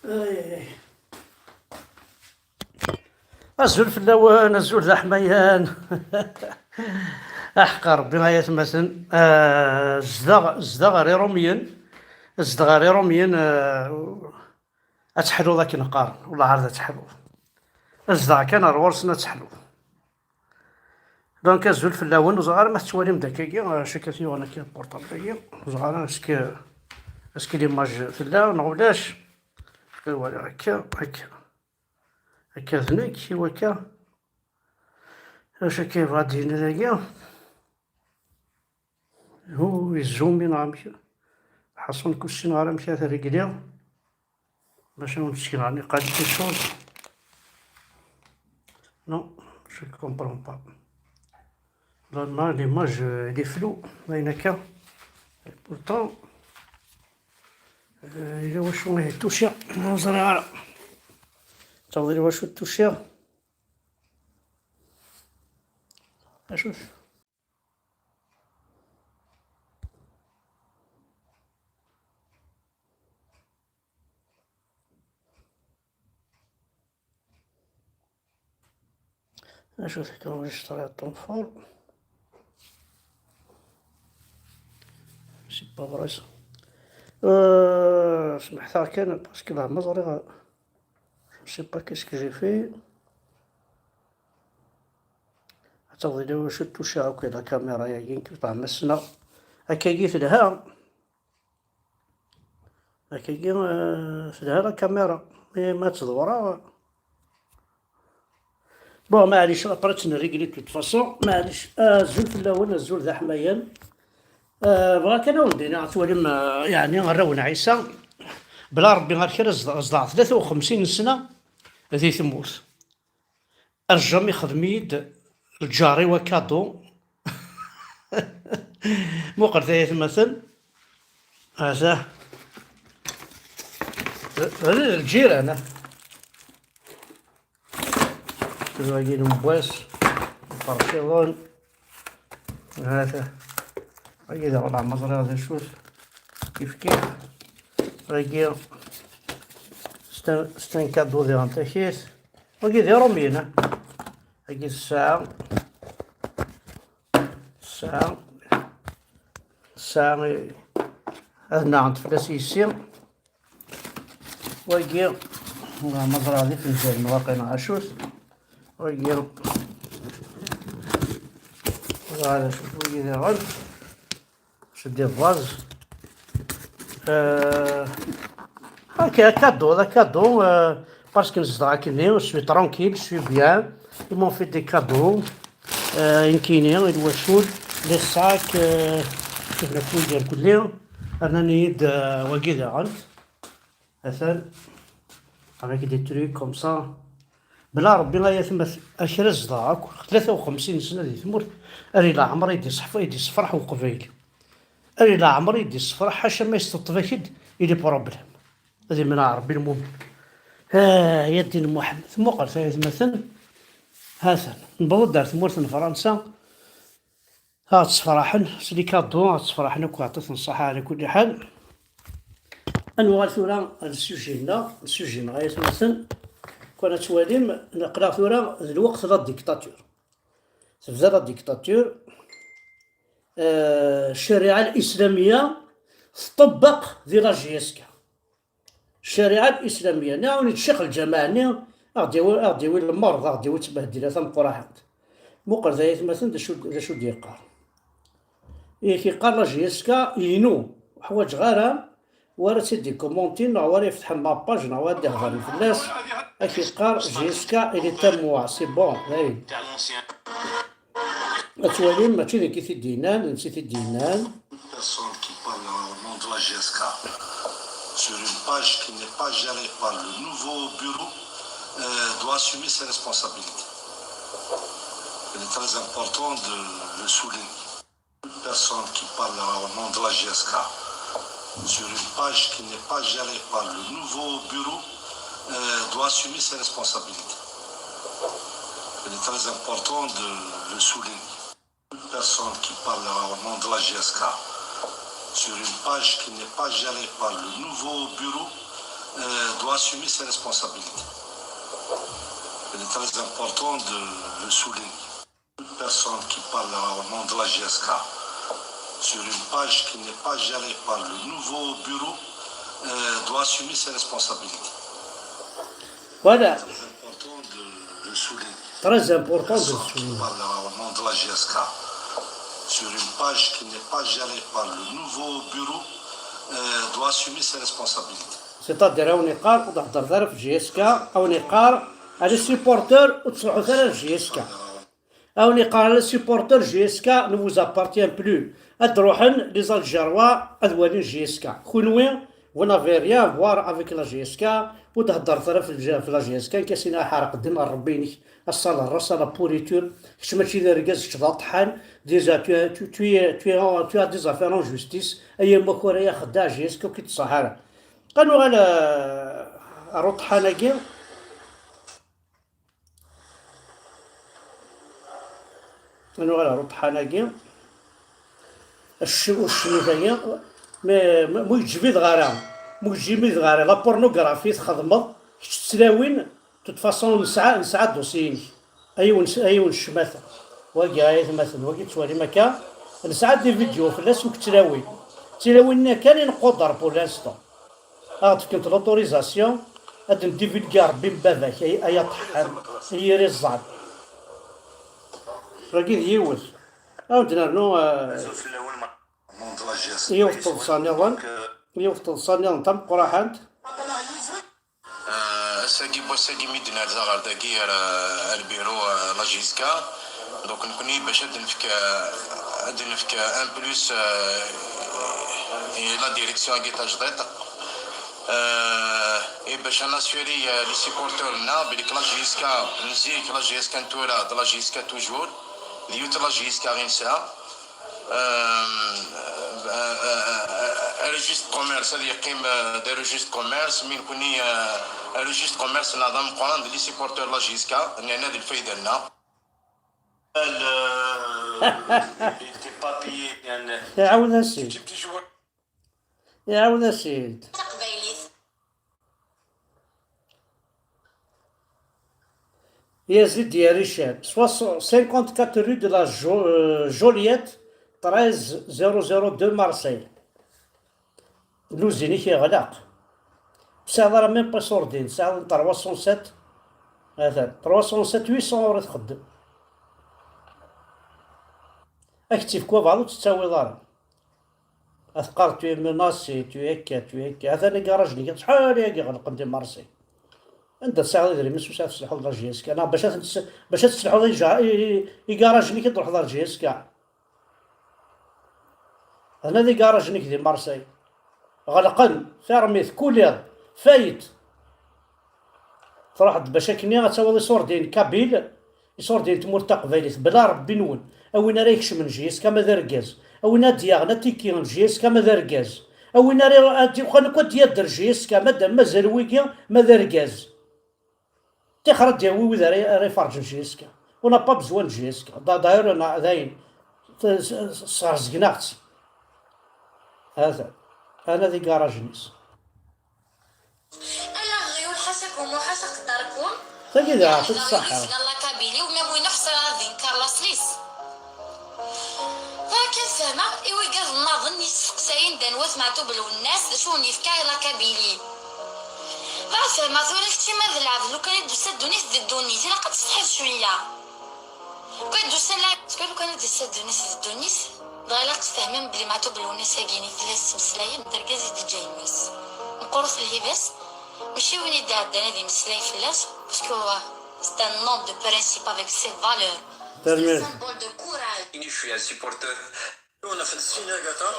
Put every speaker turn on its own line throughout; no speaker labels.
أي. الزول فلاوان الزول ذا حميان. احقى ربي غاية مثلا زدا غير روميا، زدا غير روميا اتحلو ذاك نقار والله عاد اتحلو زدا كان رورسنا تحلو. دونك الزول فلاوان وزغار ما تواليم داكيا شكاتي وانا كاين بورطابل داكيا وزغار اسكي ليماج فلا نغولاش ولا هكا هكا ذنك وكا اش كاين غادي هنايا هو يزومي نعم حصل كلشي نهار مشى رجليا باش نمشي راني قاد كي شوز نو جو كومبرون با نورمال ليماج لي فلو باين هكا بورتون إلا واش هي التوشيا نزرع تعرفي واش التوشيا اشوف اشوف كون واش طلع الطنفور سي با فري سمحتها كان باسكو لا مزرعة سي با كيسكو جي في تعرفي إلا واش التوشيا هاكا لا كاميرا ياكين كيف مسنا هكا كي فدها هكا كي فدها لا كاميرا ما تدورا بون معليش برات نريقلي توت فاصون معليش الزول في الاول الزول ذا حميان بغاك انا ولدي عتولي يعني غراونا عيسى بلا ربي غير كي صداع 53 سنه ذي تموت الرجال يخدم يد الجاري وكادو. مو قرثاية مثل هذا الجيران كذا مبواس فرشيضون هذا هكذا والله مزرعة هذا شوف كيف رجيل ستين كادو ذي غنتاكيس وكذا رومينا هكذا الساعة هذا عند فلاسيسي وكذا مزرعة ذي في الجنة واقعنا عاشوس وكذا هذا شوفو كذا غد شدي الفاز هكا كادو هذا كادو باسكو نصدع كني سوي ترونكيل سوي بيان ils m'ont fait des cadeaux يمكيني الوشول لي ساك شوف الكل ديال كلهم انا نيد وكذا عند مثلا avec des trucs comme ça بلا ربي لا يثمث اشرا صداع 53 سنه دي تموت اري لا عمري يدي صحفه يدي صفرح وقبيل اري لا عمري يدي صفرح حاشا ما يستطفكد يدي بروبليم هذه من ربي المؤمن يا الدين محمد ثم قال مثلا هذا نبغض دار ثمورة فرنسا ها تصفرحن سلي كادو ها تصفرحن وعطيت نصحة على كل حال انوار ثورة السوجينا غاية مثلا كنا تواليم نقرا ثورة الوقت لا الديكتاتور تبدا لا الديكتاتور الشريعة الإسلامية تطبق ذي لاجيسكا الشريعة الإسلامية نعاون تشيخ الجماعة أغديوي المرض أغديوي تبهدل ثم قراحات مقر ذايت مثلا شو ديقار كيقار لاجيسكا ينو حوايج غارة ورا تيدي كومونتين ورا يفتح لاباج ورا يدي هضر فلاس كيقار جيسكا إلي تموا سي بون هاي أتوالي ماشي ذيك الدينان نسيت الدينان
sur une page qui n'est pas gérée par le nouveau bureau doit assumer ses responsabilités. Il est très important de le souligner. Une personne qui parle au nom de la GSK sur une page qui n'est pas gérée par le nouveau bureau doit assumer ses responsabilités. Il est très important de le souligner. Une personne qui parle au nom de la GSK sur une page qui n'est pas gérée par le nouveau bureau doit assumer ses responsabilités. Il est très important de le souligner. Une personne qui parle au nom de la GSK sur une page qui n'est pas gérée par le nouveau bureau doit assumer ses responsabilités.
Voilà,
C'est important de le souligner.
très important de
Personne qui
souligner.
parle au nom de la GSK sur une page qui n'est pas gérée par le nouveau bureau doit assumer ses responsabilités.
C'est-à-dire أو نقار وتهضر ثرا في جي اس كا أو نقار على السيبورتور وتصلحوا ثرا في جي اس كا أو نقار على السيبورتور جي اس كا نو فوز ابارتيان بلو هاد روحن لي زالجيروا أذوالين جي اس كا كونوي ونافي ريان فوار افيك لا جي اس كا وتهضر ثرا في لا جي اس كا كاسينا حارق الدم ربيني الصالة الراس لا بوريتور كش ماشي ذا ركاز كش ذا طحان ديجا tu as des affaires en justice أيام كوريا خداع جي اس كا وكي تصحارا قالوا على روط حناقي قالوا على روط حناقي الشنو ثانيا مو يجبد غارا مو يجبد غارا لا بورنوغرافي تخدمض تسلاوين توت فاسون نسعى دوسيين ايون الشماثه واقي هاي مثلا واقي توالي مكان نسعى دي فيديو في الناس وكتلاوين تلاوين كان نقدر بور لانستون كنت لوتوريزاسيون هاد نديفيد كاع ربي باباك اي طحان هي رزان راكي ديوز عاودنا نو يوفطل صانيضا يوفطل صانيضا تم قراحانت
ساقي بوساقي ميدنا زغر داكي البيرو لاجيسكا دونك نكوني باش ادنفك ان بلوس لا ديريكسيون كي تجديد اي باش ناسيوري لي سيبورتورنا بلي لا جيسكا نزيك لا جيسكا نتورا د لا جيسكا توجور ليوت لا جيسكا غينسا ريجيست كوميرس هذا يقيم دي ريجيست كوميرس من كوني ريجيست كوميرس نظام قران لي سيبورتور لا جيسكا لان هذه الفايده لنا تي بابي يعني
يعاود السيد يعاود السيد يزيد يا ريشال 54 rue de la Joliette 13002 مارسيل لوزيني كيغلق ساعة راه ميم با سوردين ساعة 307 هذا 307 800 اورو تخدم اكتيف كوا بعضو تستاوي دار اثقال تو مناسي تو هكا هذا لي كراج شحال هاكي غلق ندير مارسي عندها ساعة دري مسو ساعة تسلحو دار جي اس كا انا باش تسلحو كراج نيك تروح دار جي اس كا هنا دي كراج نيك دي مارسي غلقن فارميث كولير فايت تروح باش كني غتساوي يصور دين كابيل يصور دين تمور تقبيليت بلا ربي نون اوين راه يكشم جيس كما دار كاز اوين دياغنا تيكي جيس كما دار كاز اوين راه خانا كو ديال جيس كما دام مازال ويكيا ما دار كاز تخرج ديال وي راه يفرج جيسكا ونا با بزوان جيسكا داير انا داين صار زقناختي هذا انا ذي كراجنيس
انا غيول حسكم وحسك داركم
تجد يعطيك الصحة
الله كابيلي وما وين نحصل هذين كارلاس ليس هكا فما ايوا قال نظن يسقساين دانوا سمعتو بالناس شو نيفكا لا كابيلي فما ثورة كتي ما ذلعب لو كان يدوسا دونيس دونيس انا قد تصحيح شويه كان يدوسا لا لو كان يدوسا دونيس ضايلا تفهمين بلي معتو بالوناس هاكيني ثلاث مسلايين دركازي دي جايمس نقرص الهباس ماشي وين يدعى هادي مسلاي فلاس باسكو سي ان نوم دو برينسيپ افيك سي فالور سي سامبول دو كوراج
Je suis un supporter.
انا في السينما كاتا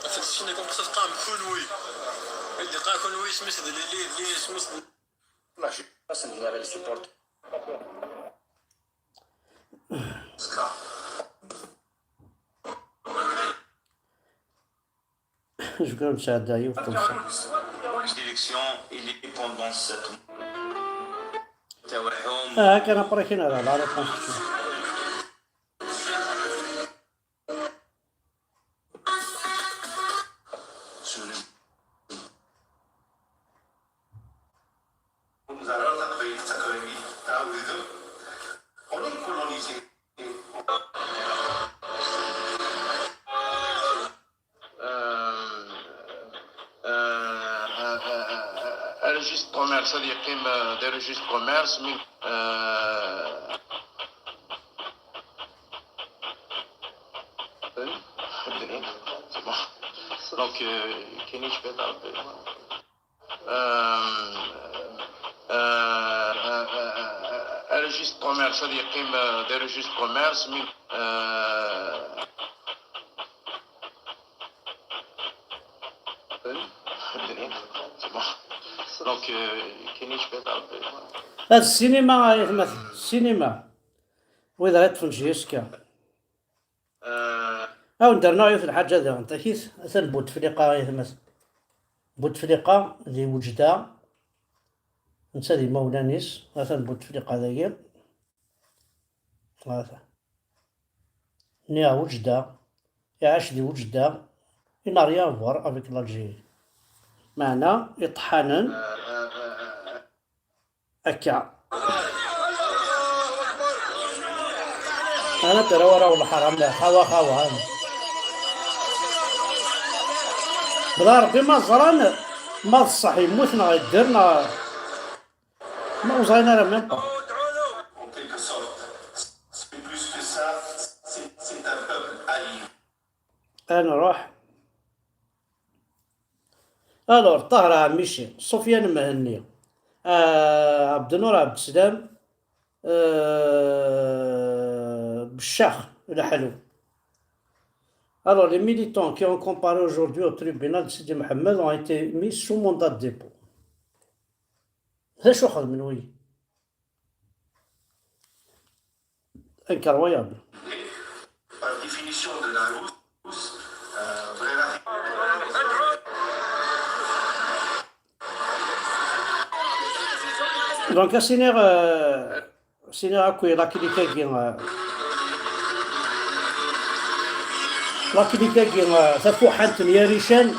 في السينما كنت قام كونوي اللي قا كونوي سميت اللي سميت
ماشي بس ندير على السيبورت
جو كان مساعدة يوفطل
ديريكسيون اللي بوندون سيت تاعهم
كان ابريكين على لا ريبونس
registres commerce اللي يقيم des registres commerce من donc كاينين شويه تاع un registre commerce اللي يقيم des registres commerce من donc كاينين شويه تاع
هاد السينما مثلا السينما وإذا غتفن جيسكا أو ندرنا في الحاجة هذا أنت كيس مثلا بوتفليقة مثلا بوتفليقة اللي وجدة نتا دي مولانيس مثلا بوتفليقة هذايا هذا نيا وجدة يعيش دي وجدة il n'a rien à voir avec l'Algérie معنى يطحنن أكا أنا ترى ورا ولا حرام لا خوا هذا بلا ربي ما زران ما صحي موتنا غيديرنا ما وزاينا راه ميم با أنا نروح الور طاهر عميشي سفيان مهني عبد النور عبد السلام بالشاخ الحلو. Alors les militants qui ont comparé aujourd'hui au tribunal de Sidi Mohamed ont été mis sous mandat de dépôt. C'est incroyable. Incroyable.
Par définition de la rousse,
Donc, Seigneur Akoué, la clinique تفو حنت يا ريشان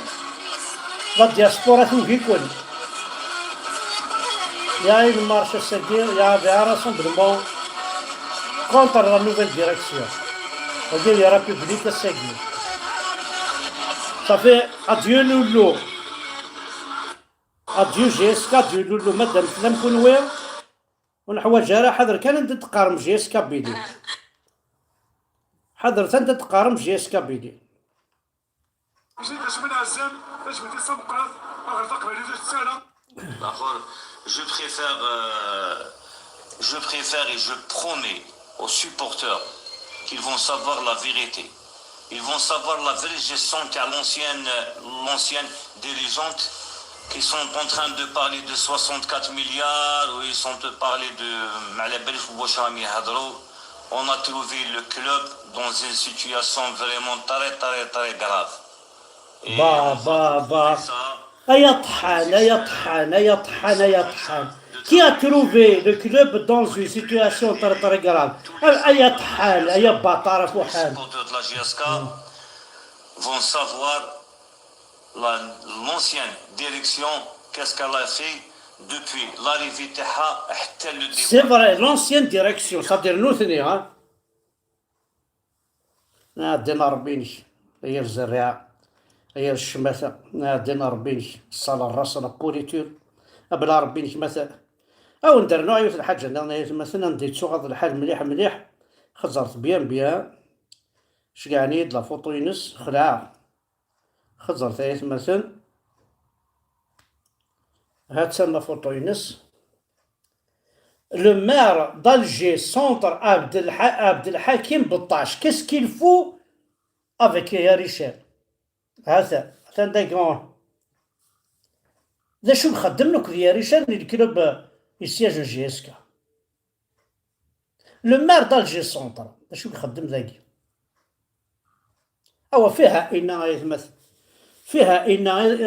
لا دياسبورا توجي كل يا المارشا سدير يا بيارا سمبلمون كونتر لا نوفيل ديريكسيون ودير يا رابيبليك الساكي صافي اديو لولو اديو جيسكا اديو لولو مادام فلام كونوير ونحواجها راه حضر كان انت تقارم جيسكا بيدي حضرت انت تقارن جيسكا بيدي
je préfère et je promets aux supporters qu'ils vont savoir la vérité. Ils vont savoir la vraie gestion qu'a l'ancienne dirigeante qui sont en train de parler de 64 milliards ou ils sont en train de parler de on a trouvé le club dans une situation vraiment très grave.
يا طحان Qui a trouvé le club dans une situation très grave? يا طحان يا بطارة فوحان.
Les supporters de la GSK vont savoir l'ancienne direction qu'est-ce qu'elle a fait depuis l'arrivée تاعها حتى le départ.
C'est vrai, l'ancienne direction, ça veut dire nous ثني ها. دينا ربيني هي الزريعة هي الشماثة دينا ربيني الصلاة الراسنا بوريتور بلا ربيني مثلا أو ندير نوعي في الحاجة مثلا ندير تشوغ الحال مليح خزرت بيان شكعني لا فوطو ينس خلعة خزرت مثلا هاد تسمى فوطو ينس Le maire d'Alger, centre Abdelhakim Boutache, qu'est-ce qu'il faut avec Yarichel? هذا داكون ذا شو نخدم لك Yarichel الكلوب يسياج جيسكا. Le maire d'Alger centre ذا شو يخدم ذاكي؟ أو فيها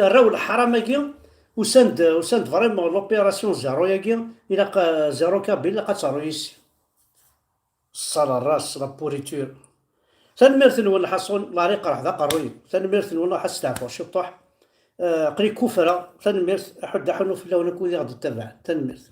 الرول الحرامة وسند فريمون لوبيراسيون زيرو ياكي إلا زيرو كابيل إلا قاتارو يسي الصالة الراس لا بوريتور تنميرثن ولا حصون لا ريق راه ذا قروي تنميرثن ولا حس تعفو شطوح قري كفرة تنميرث حد حنو في اللون كودي غادي تتبع تنميرث